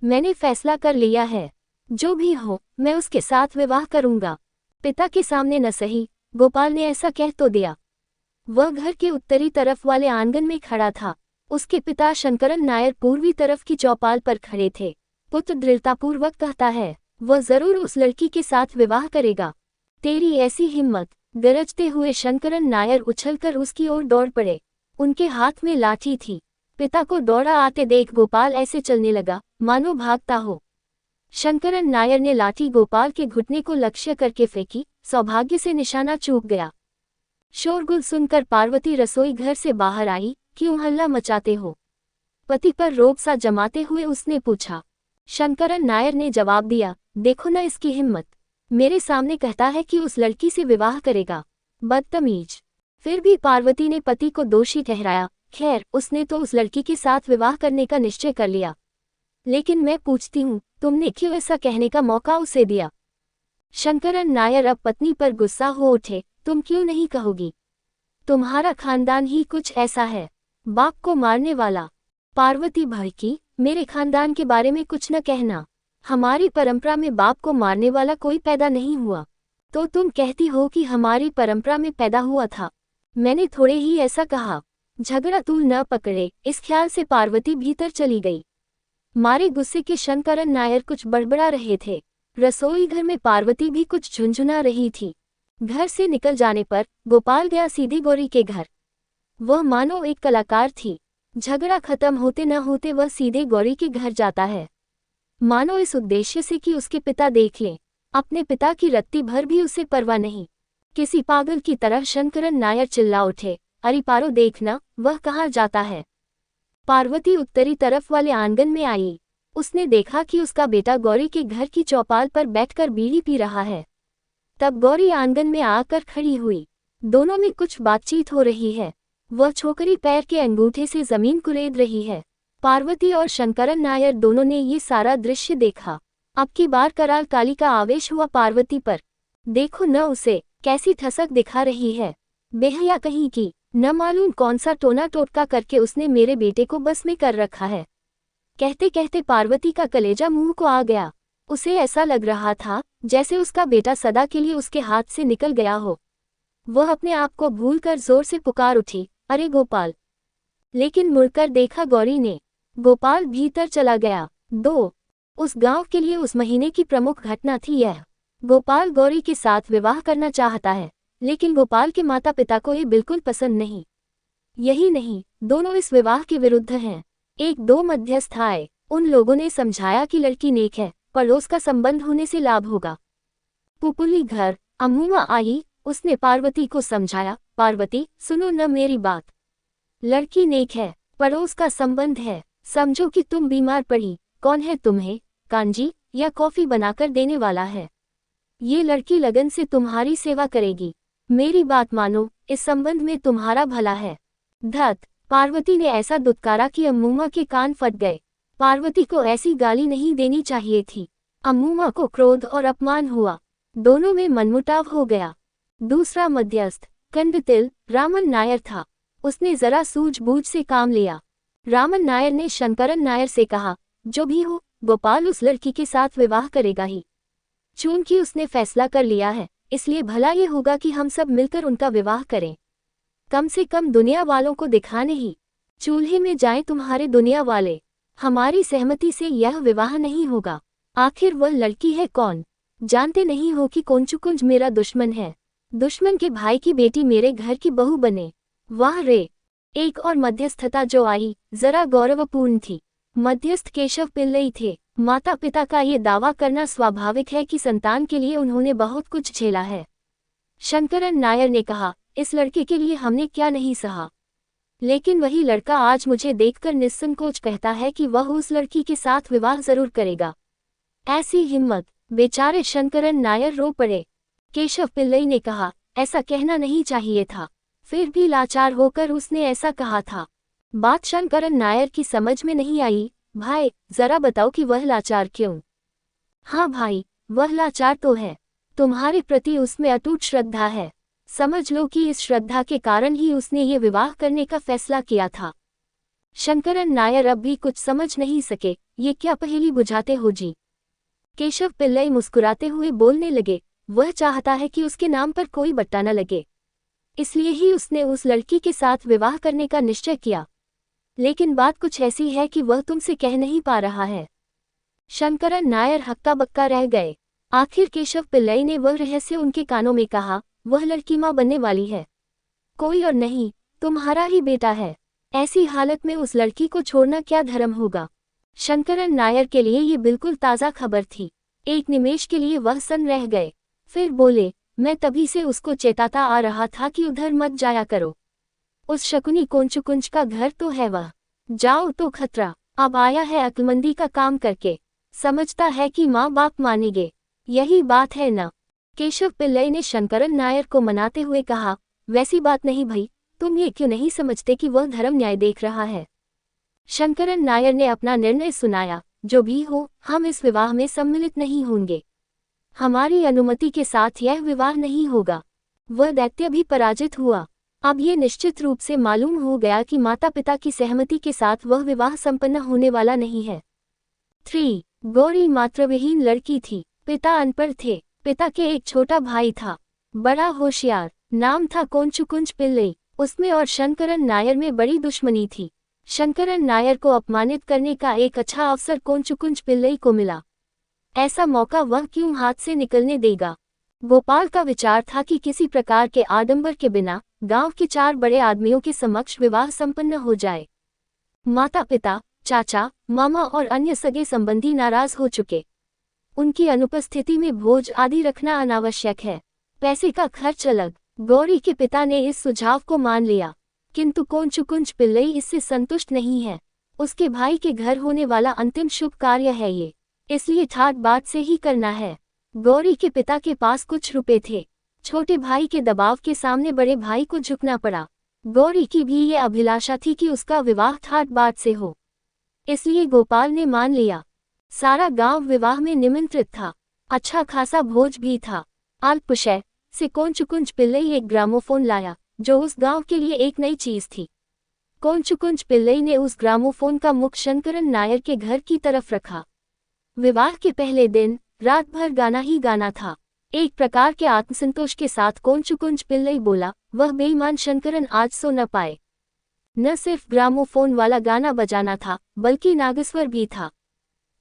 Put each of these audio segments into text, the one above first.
मैंने फैसला कर लिया है, जो भी हो मैं उसके साथ विवाह करूंगा। पिता के सामने न सही, गोपाल ने ऐसा कह तो दिया। वह घर के उत्तरी तरफ वाले आंगन में खड़ा था। उसके पिता शंकरन नायर पूर्वी तरफ की चौपाल पर खड़े थे। पुत्र दृढ़तापूर्वक कहता है, वह जरूर उस लड़की के साथ विवाह करेगा। तेरी ऐसी हिम्मत! गरजते हुए शंकरन नायर उछलकर उसकी ओर दौड़ पड़े। उनके हाथ में लाठी थी। पिता को दौड़ा आते देख गोपाल ऐसे चलने लगा मानो भागता हो। शंकरन नायर ने लाठी गोपाल के घुटने को लक्ष्य करके फेंकी। सौभाग्य से निशाना चूक गया। शोरगुल सुनकर पार्वती रसोई घर से बाहर आई। क्यों हल्ला मचाते हो? पति पर रोब सा जमाते हुए उसने पूछा। शंकरन नायर ने जवाब दिया, देखो न इसकी हिम्मत, मेरे सामने कहता है कि उस लड़की से विवाह करेगा। बदतमीज! फिर भी पार्वती ने पति को दोषी ठहराया। खैर, उसने तो उस लड़की के साथ विवाह करने का निश्चय कर लिया, लेकिन मैं पूछती हूँ, तुमने क्यों ऐसा कहने का मौका उसे दिया? शंकरन नायर अब पत्नी पर गुस्सा हो उठे। तुम क्यों नहीं कहोगी? तुम्हारा खानदान ही कुछ ऐसा है, बाप को मारने वाला। पार्वती भड़की, मेरे खानदान के बारे में कुछ न कहना। हमारी परंपरा में बाप को मारने वाला कोई पैदा नहीं हुआ। तो तुम कहती हो कि हमारी परंपरा में पैदा हुआ था। मैंने थोड़े ही ऐसा कहा। झगड़ा तूल न पकड़े, इस ख्याल से पार्वती भीतर चली गई। मारे गुस्से के शंकरन नायर कुछ बड़बड़ा रहे थे। रसोई घर में पार्वती भी कुछ झुंझुना रही थी। घर से निकल जाने पर गोपाल गया सीधी गौरी के घर। वह मानो एक कलाकार थी। झगड़ा खत्म होते न होते वह सीधे गौरी के घर जाता है, मानो इस उद्देश्य से कि उसके पिता देख लें। अपने पिता की रत्ती भर भी उसे परवाह नहीं। किसी पागल की तरह शंकरन नायर चिल्ला उठे, अरे पारो देखना, वह कहाँ जाता है। पार्वती उत्तरी तरफ वाले आंगन में आई। उसने देखा कि उसका बेटा गौरी के घर की चौपाल पर बैठकर बीड़ी पी रहा है। तब गौरी आंगन में आकर खड़ी हुई। दोनों में कुछ बातचीत हो रही है। वह छोकरी पैर के अंगूठे से जमीन कुरेद रही है। पार्वती और शंकरन नायर दोनों ने ये सारा दृश्य देखा। अब की बार कराल काली का आवेश हुआ पार्वती पर। देखो न उसे, कैसी ठसक दिखा रही है, बेहया कहीं की। न मालूम कौन सा टोना टोटका करके उसने मेरे बेटे को बस में कर रखा है। कहते कहते पार्वती का कलेजा मुंह को आ गया। उसे ऐसा लग रहा था जैसे उसका बेटा सदा के लिए उसके हाथ से निकल गया हो। वह अपने आप को भूलकर जोर से पुकार उठी, अरे गोपाल! लेकिन मुड़कर देखा गौरी ने। गोपाल भीतर चला गया। 2 उस गांव के लिए उस महीने की प्रमुख घटना थी यह। गोपाल गौरी के साथ विवाह करना चाहता है, लेकिन गोपाल के माता पिता को ये बिल्कुल पसंद नहीं। यही नहीं, दोनों इस विवाह के विरुद्ध हैं। 1-2 मध्यस्थ आए। उन लोगों ने समझाया कि लड़की नेक है, पड़ोस का संबंध होने से लाभ होगा। पुपुली घर अम्मुआ आई। उसने पार्वती को समझाया, पार्वती सुनो न मेरी बात। लड़की नेक है, पड़ोस का संबंध है। समझो कि तुम बीमार पड़ी, कौन है तुम्हें कांजी या कॉफी बनाकर देने वाला है? ये लड़की लगन से तुम्हारी सेवा करेगी। मेरी बात मानो, इस संबंध में तुम्हारा भला है। धत! पार्वती ने ऐसा दुत्कारा कि अम्मुआ के कान फट गए। पार्वती को ऐसी गाली नहीं देनी चाहिए थी। अम्मुआ को क्रोध और अपमान हुआ। दोनों में मनमुटाव हो गया। दूसरा मध्यस्थ कंडतिल रामन नायर था। उसने जरा सूझबूझ से काम लिया। रामन नायर ने शंकरन नायर से कहा, जो भी हो, गोपाल उस लड़की के साथ विवाह करेगा ही। चूंकि उसने फैसला कर लिया है, इसलिए भला ये होगा कि हम सब मिलकर उनका विवाह करें। कम से कम दुनिया वालों को दिखाने ही चूल्हे में जाएं तुम्हारे दुनिया वाले। हमारी सहमति से यह विवाह नहीं होगा। आखिर वह लड़की है कौन? जानते नहीं हो कि कोंचुकुंज मेरा दुश्मन है। दुश्मन के भाई की बेटी मेरे घर की बहू बने। वाह रे! एक और मध्यस्थता जो आई, जरा गौरवपूर्ण थी। मध्यस्थ केशव पिल्लई थे। माता पिता का ये दावा करना स्वाभाविक है कि संतान के लिए उन्होंने बहुत कुछ झेला है। शंकरन नायर ने कहा, इस लड़के के लिए हमने क्या नहीं सहा। लेकिन वही लड़का आज मुझे देखकर निस्संकोच कहता है कि वह उस लड़की के साथ विवाह जरूर करेगा। ऐसी हिम्मत! बेचारे शंकरन नायर रो पड़े। केशव पिल्लई ने कहा, ऐसा कहना नहीं चाहिए था। फिर भी लाचार होकर उसने ऐसा कहा था। बात शंकरन नायर की समझ में नहीं आई। भाई, जरा बताओ कि वह लाचार क्यों? हाँ भाई, वह लाचार तो है। तुम्हारे प्रति उसमें अटूट श्रद्धा है। समझ लो कि इस श्रद्धा के कारण ही उसने ये विवाह करने का फैसला किया था। शंकरन नायर अब भी कुछ समझ नहीं सके, ये क्या पहेली बुझाते हो जी। केशव पिल्लई मुस्कुराते हुए बोलने लगे, वह चाहता है कि उसके नाम पर कोई बट्टा न लगे, इसलिए ही उसने उस लड़की के साथ विवाह करने का निश्चय किया। लेकिन बात कुछ ऐसी है कि वह तुमसे कह नहीं पा रहा है। शंकरन नायर हक्का बक्का रह गए। आखिर केशव पिल्लई ने वह रहस्य उनके कानों में कहा, वह लड़की मां बनने वाली है, कोई और नहीं, तुम्हारा ही बेटा है। ऐसी हालत में उस लड़की को छोड़ना क्या धर्म होगा। शंकरन नायर के लिए ये बिल्कुल ताज़ा खबर थी। एक निमेष के लिए वह सन्न रह गए, फिर बोले, मैं तभी से उसको चेताता आ रहा था कि उधर मत जाया करो। उस शकुनी कोंचुकुंज का घर तो है, वह जाओ तो खतरा। अब आया है अक्लमंदी का काम करके, समझता है कि माँ बाप मानेंगे, यही बात है न। केशव पिल्लई ने शंकरन नायर को मनाते हुए कहा, वैसी बात नहीं भई, तुम ये क्यों नहीं समझते कि वह धर्म न्याय देख रहा है। शंकरन नायर ने अपना निर्णय सुनाया, जो भी हो, हम इस विवाह में सम्मिलित नहीं होंगे। हमारी अनुमति के साथ यह विवाह नहीं होगा। वह दैत्य भी पराजित हुआ। अब ये निश्चित रूप से मालूम हो गया कि माता पिता की सहमति के साथ वह विवाह संपन्न होने वाला नहीं है। 3. गौरी मातृविहीन लड़की थी। पिता अनपढ़ थे। पिता के एक छोटा भाई था, बड़ा होशियार, नाम था कोंचुकुंज पिल्लई। उसमें और शंकरन नायर में बड़ी दुश्मनी थी। शंकरन नायर को अपमानित करने का एक अच्छा अवसर कोंचुकुंज पिल्लई को मिला। ऐसा मौका वह क्यों हाथ से निकलने देगा। गोपाल का विचार था कि किसी प्रकार के आडंबर के बिना गांव के 4 बड़े आदमियों के समक्ष विवाह संपन्न हो जाए। माता पिता, चाचा, मामा और अन्य सगे संबंधी नाराज हो चुके। उनकी अनुपस्थिति में भोज आदि रखना अनावश्यक है, पैसे का खर्च अलग। गौरी के पिता ने इस सुझाव को मान लिया, किंतु कोंचुकुंज पिल्लई इससे संतुष्ट नहीं है। उसके भाई के घर होने वाला अंतिम शुभ कार्य है ये, इसलिए ठाट बाट से ही करना है। गौरी के पिता के पास कुछ रुपए थे। छोटे भाई के दबाव के सामने बड़े भाई को झुकना पड़ा। गौरी की भी ये अभिलाषा थी कि उसका विवाह ठाट बाट से हो, इसलिए गोपाल ने मान लिया। सारा गांव विवाह में निमंत्रित था। अच्छा खासा भोज भी था। अल्पशय से कोंचुकुंज पिल्लई एक ग्रामोफोन लाया, जो उस गांव के लिए एक नई चीज थी। कोंचुकुंज पिल्लई ने उस ग्रामोफोन का मुख शंकरन नायर के घर की तरफ रखा। विवाह के पहले दिन रात भर गाना ही गाना था। एक प्रकार के आत्मसंतोष के साथ कोंचुकुंज पिल्लई बोला, वह बेईमान शंकरन आज सो न पाए। न सिर्फ ग्रामोफोन वाला गाना बजाना था, बल्कि नागस्वर भी था।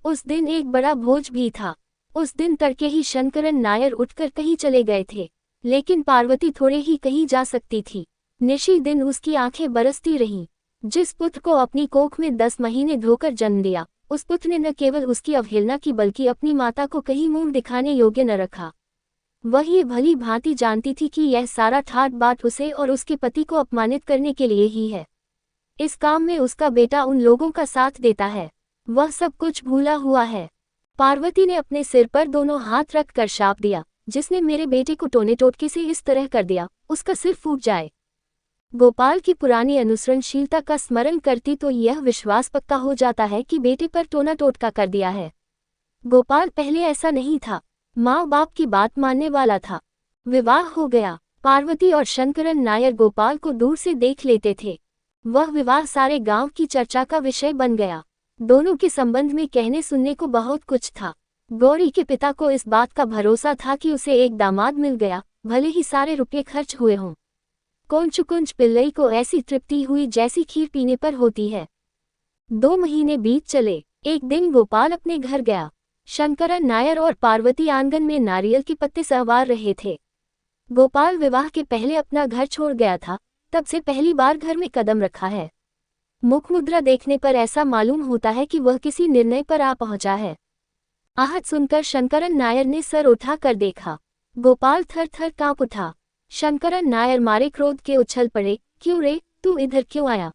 उस दिन एक बड़ा भोज भी था। उस दिन तड़के ही शंकरन नायर उठकर कहीं चले गए थे, लेकिन पार्वती थोड़े ही कहीं जा सकती थी। निशी दिन उसकी आंखें बरसती रहीं। जिस पुत्र को अपनी कोख में 10 महीने धोकर जन्म दिया, उस पुत्र ने न केवल उसकी अवहेलना की बल्कि अपनी माता को कहीं मुंह दिखाने योग्य न रखा। वह ये भली भांति जानती थी कि यह सारा ठाट बाट उसे और उसके पति को अपमानित करने के लिए ही है। इस काम में उसका बेटा उन लोगों का साथ देता है, वह सब कुछ भूला हुआ है। पार्वती ने अपने सिर पर दोनों हाथ रख कर शाप दिया, जिसने मेरे बेटे को टोने टोटके से इस तरह कर दिया, उसका सिर फूट जाए। गोपाल की पुरानी अनुसरणशीलता का स्मरण करती तो यह विश्वास पक्का हो जाता है कि बेटे पर टोना टोटका कर दिया है। गोपाल पहले ऐसा नहीं था, माँ बाप की बात मानने वाला था। विवाह हो गया। पार्वती और शंकरन नायर गोपाल को दूर से देख लेते थे। वह विवाह सारे गांव की चर्चा का विषय बन गया। दोनों के संबंध में कहने सुनने को बहुत कुछ था। गौरी के पिता को इस बात का भरोसा था कि उसे एक दामाद मिल गया, भले ही सारे रुपये खर्च हुए हों। कोंचुकुंज पिल्लई को ऐसी तृप्ति हुई जैसी खीर पीने पर होती है। 2 महीने बीत चले। एक दिन गोपाल अपने घर गया। शंकरन नायर और पार्वती आंगन में नारियल के पत्ते संवार रहे थे। गोपाल विवाह के पहले अपना घर छोड़ गया था, तब से पहली बार घर में कदम रखा है। मुखमुद्रा देखने पर ऐसा मालूम होता है कि वह किसी निर्णय पर आ पहुंचा है। आहट सुनकर शंकरन नायर ने सर उठा कर देखा। गोपाल थर थर कांप उठा। शंकरन नायर मारे क्रोध के उछल पड़े, क्यों रे, तू इधर क्यों आया।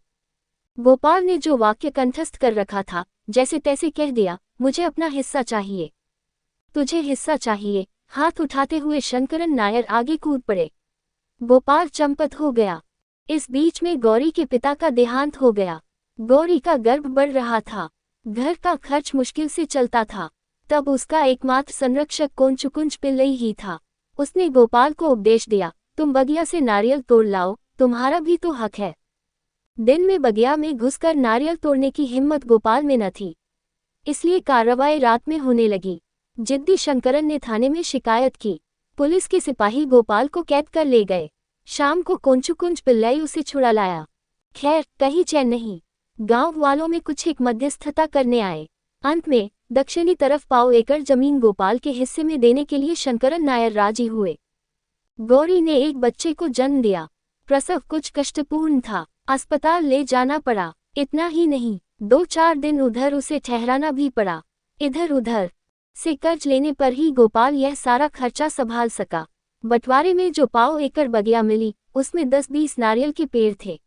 गोपाल ने जो वाक्य कंठस्थ कर रखा था, जैसे तैसे कह दिया, मुझे अपना हिस्सा चाहिए। तुझे हिस्सा चाहिए। हाथ उठाते हुए शंकरन नायर आगे कूद पड़े। गोपाल चंपत हो गया। इस बीच में गौरी के पिता का देहांत हो गया। गौरी का गर्भ बढ़ रहा था। घर का खर्च मुश्किल से चलता था। तब उसका एकमात्र संरक्षक कोंचुकुंज पिल्लई ही था। उसने गोपाल को उपदेश दिया, तुम बगिया से नारियल तोड़ लाओ, तुम्हारा भी तो हक है। दिन में बगिया में घुसकर नारियल तोड़ने की हिम्मत गोपाल में न थी, इसलिए कार्रवाई रात में होने लगी। जिद्दी शंकरन ने थाने में शिकायत की। पुलिस के सिपाही गोपाल को कैद कर ले गए। शाम को कोंचुकुंज पिल्लाई उसे छुड़ा लाया। खैर, कहीं चैन नहीं। गांव वालों में कुछ एक मध्यस्थता करने आए। अंत में दक्षिणी तरफ 5 एकड़ जमीन गोपाल के हिस्से में देने के लिए शंकरन नायर राजी हुए। गौरी ने एक बच्चे को जन्म दिया। प्रसव कुछ कष्टपूर्ण था, अस्पताल ले जाना पड़ा। इतना ही नहीं, 2-4 दिन उधर उसे ठहराना भी पड़ा। इधर उधर से कर्ज लेने पर ही गोपाल यह सारा खर्चा संभाल सका। बंटवारे में जो 5 एकड़ बगिया मिली, उसमें 10-20 नारियल के पेड़ थे।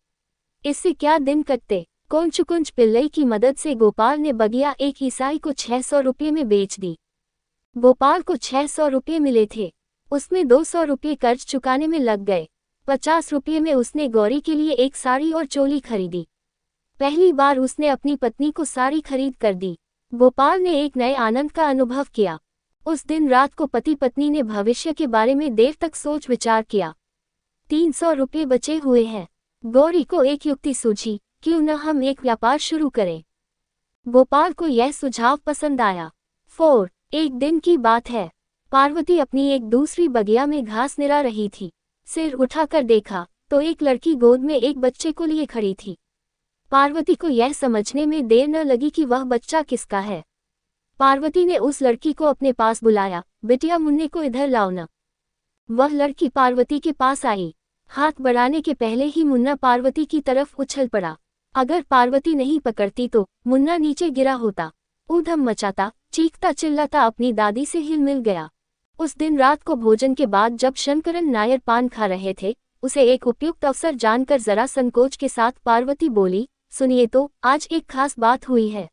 इससे क्या दिन कटते। कोंचुकुंज पिल्लई की मदद से गोपाल ने बगिया एक ईसाई को 600 रुपये में बेच दी। गोपाल को 600 रुपये मिले थे, उसमें 200 रुपये कर्ज चुकाने में लग गए। 50 रुपये में उसने गौरी के लिए एक साड़ी और चोली खरीदी। पहली बार उसने अपनी पत्नी को साड़ी खरीद कर दी। गोपाल ने एक नए आनंद का अनुभव किया। उस दिन रात को पति पत्नी ने भविष्य के बारे में देर तक सोच विचार किया। 300 रुपये बचे हुए हैं। गौरी को एक युक्ति सूझी, क्यों न हम एक व्यापार शुरू करें। गोपाल को यह सुझाव पसंद आया। 4 एक दिन की बात है। पार्वती अपनी एक दूसरी बगिया में घास निरा रही थी। सिर उठाकर देखा तो एक लड़की गोद में एक बच्चे को लिए खड़ी थी। पार्वती को यह समझने में देर न लगी कि वह बच्चा किसका है। पार्वती ने उस लड़की को अपने पास बुलाया, बिटिया मुन्ने को इधर लाओ न। वह लड़की पार्वती के पास आई। हाथ बढ़ाने के पहले ही मुन्ना पार्वती की तरफ उछल पड़ा। अगर पार्वती नहीं पकड़ती तो मुन्ना नीचे गिरा होता। ऊधम मचाता, चीखता चिल्लाता अपनी दादी से हिल मिल गया। उस दिन रात को भोजन के बाद जब शंकरन नायर पान खा रहे थे, उसे एक उपयुक्त अवसर जानकर जरा संकोच के साथ पार्वती बोली, सुनिए तो, आज एक खास बात हुई है।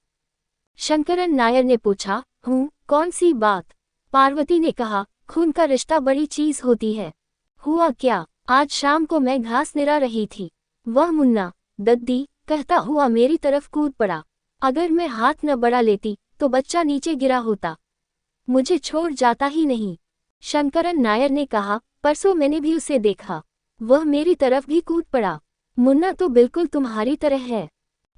शंकरन नायर ने पूछा, कौन सी बात? पार्वती ने कहा, खून का रिश्ता बड़ी चीज होती है। हुआ क्या? आज शाम को मैं घास निरा रही थी। वह मुन्ना दद्दी कहता हुआ मेरी तरफ कूद पड़ा। अगर मैं हाथ न बढ़ा लेती तो बच्चा नीचे गिरा होता, मुझे छोड़ जाता ही नहीं। शंकरन नायर ने कहा, परसों मैंने भी उसे देखा, वह मेरी तरफ भी कूद पड़ा। मुन्ना तो बिल्कुल तुम्हारी तरह है।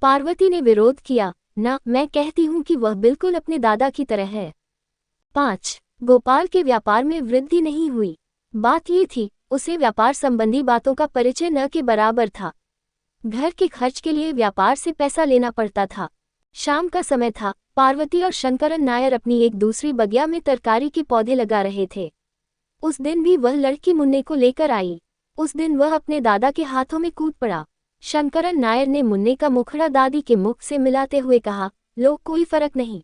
पार्वती ने विरोध किया, ना, मैं कहती हूँ कि वह बिल्कुल अपने दादा की तरह है। 5 गोपाल के व्यापार में वृद्धि नहीं हुई। बात ये थी, उसे व्यापार संबंधी बातों का परिचय न के बराबर था। घर के खर्च के लिए व्यापार से पैसा लेना पड़ता था। शाम का समय था। पार्वती और शंकरन नायर अपनी एक दूसरी बगिया में तरकारी के पौधे लगा रहे थे। उस दिन भी वह लड़की मुन्ने को लेकर आई। उस दिन वह अपने दादा के हाथों में कूद पड़ा। शंकरन नायर ने मुन्ने का मुखड़ा दादी के मुख से मिलाते हुए कहा, लो, कोई फर्क नहीं।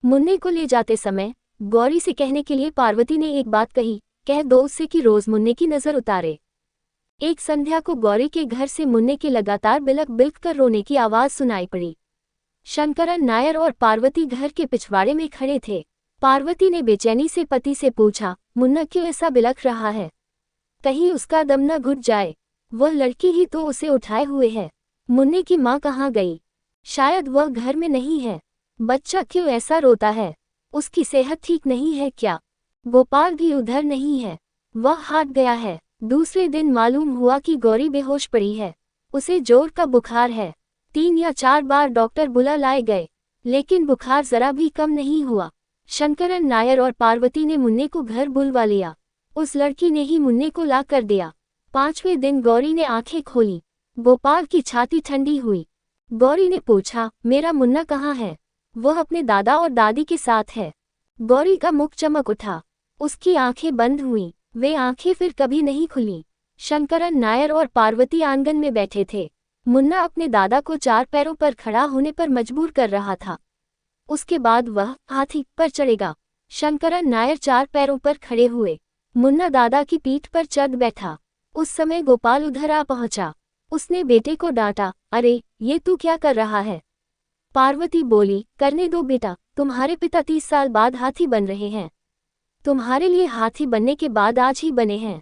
मुन्ने को ले जाते समय गौरी से कहने के लिए पार्वती ने एक बात कही, कह दो उससे कि रोज मुन्ने की नजर उतारे। एक संध्या को गौरी के घर से मुन्ने के लगातार बिलक बिलक कर रोने की आवाज सुनाई पड़ी। शंकरन नायर और पार्वती घर के पिछवाड़े में खड़े थे। पार्वती ने बेचैनी से पति से पूछा, मुन्ना क्यों ऐसा बिलख रहा है? कहीं उसका दम न घुट जाए। वह लड़की ही तो उसे उठाए हुए है। मुन्ने की माँ कहाँ गई? शायद वह घर में नहीं है। बच्चा क्यों ऐसा रोता है? उसकी सेहत ठीक नहीं है क्या? गोपाल भी उधर नहीं है, वह हाट गया है। दूसरे दिन मालूम हुआ कि गौरी बेहोश पड़ी है, उसे जोर का बुखार है। 3 या 4 बार डॉक्टर बुला लाए गए, लेकिन बुखार जरा भी कम नहीं हुआ। शंकरन नायर और पार्वती ने मुन्ने को घर बुलवा लिया। उस लड़की ने ही मुन्ने को ला कर दिया। 5वें दिन गौरी ने आंखें खोली। गोपाल की छाती ठंडी हुई। गौरी ने पूछा, मेरा मुन्ना कहाँ है? वह अपने दादा और दादी के साथ है। गौरी का मुख चमक उठा, उसकी आंखें बंद हुईं। वे आंखें फिर कभी नहीं खुली। शंकरन नायर और पार्वती आंगन में बैठे थे। मुन्ना अपने दादा को 4 पैरों पर खड़ा होने पर मजबूर कर रहा था। उसके बाद वह हाथी पर चढ़ेगा। शंकरन नायर 4 पैरों पर खड़े हुए। मुन्ना दादा की पीठ पर चढ़ बैठा। उस समय गोपाल उधर आ पहुंचा। उसने बेटे को डांटा, अरे ये तू क्या कर रहा है? पार्वती बोली, करने दो बेटा, तुम्हारे पिता 30 साल बाद हाथी बन रहे हैं। तुम्हारे लिए हाथी बनने के बाद आज ही बने हैं।